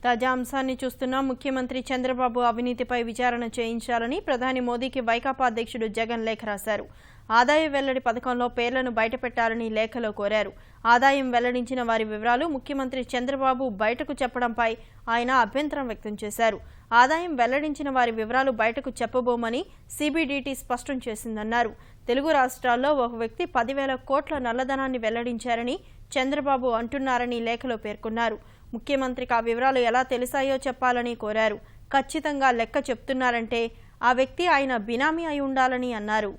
తాజా అంశాన్ని చూస్తున్న ముఖ్యమంత్రి చంద్రబాబు అవినీతిపై విచారణ చేయించాలని ప్రధాని మోదీకి వైకాపా అధ్యక్షుడు జగన్ లేఖ రాశారు. ఆదాయ వెల్లడి పథకంలో పేర్లను బయటపెట్టాలని లేఖలో కోరారు. ఆదాయం వెల్లడించిన వారి వివరాలు ముఖ్యమంత్రి చంద్రబాబు బయటకు చెప్పడంపై ఆయన అభ్యంతరం వ్యక్తం చేశారు. ఆదాయం వెల్లడించిన వారి వివరాలు బయటకు చెప్పబోమని సిబిడిటి స్పష్టం చేసిందన్నారు. తెలుగు రాష్ట్రాల్లో ఒక వ్యక్తి 10,000 కోట్ల నల్లధనాన్ని వెల్లడించారని చంద్రబాబు అంటున్నారని లేఖలో పేర్కొన్నారు. ముఖ్యమంత్రికి ఆ వివరాలు ఎలా తెలిసాయో చెప్పాలని కోరారు. ఖచ్చితంగా లెక్క చెప్తున్నారంటే ఆ వ్యక్తి ఆయన బినామీ అయి ఉండాలని అన్నారు.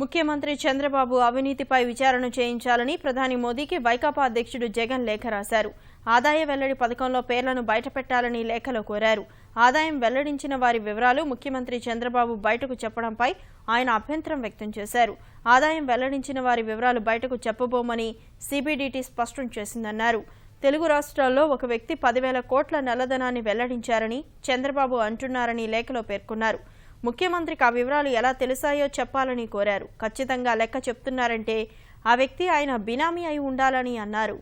ముఖ్యమంత్రి చంద్రబాబు అవినీతిపై విచారణ చేయించాలని ప్రధాని మోదీకి వైకాపా అధ్యక్షుడు జగన్ లేఖ రాశారు. ఆదాయ వెల్లడి పథకంలో పేర్లను బయటపెట్టాలని లేఖలో కోరారు. ఆదాయం వెల్లడించిన వారి వివరాలు ముఖ్యమంత్రి చంద్రబాబు బయటకు చెప్పడంపై ఆయన అభ్యంతరం వ్యక్తం చేశారు. ఆదాయం వెల్లడించిన వారి వివరాలు బయటకు చెప్పబోమని సిబిడిటి స్పష్టం చేసిందన్నారు. తెలుగు రాష్ట్రాల్లో ఒక వ్యక్తి 10,000 కోట్ల నల్లధనాన్ని వెల్లడించారని చంద్రబాబు అంటున్నారని లేఖలో పేర్కొన్నారు. ముఖ్యమంత్రికి ఆ వివరాలు ఎలా తెలిసాయో చెప్పాలని కోరారు. ఖచ్చితంగా లెక్క చెప్తున్నారంటే ఆ వ్యక్తి ఆయన బినామీ అయి ఉండాలని అన్నారు.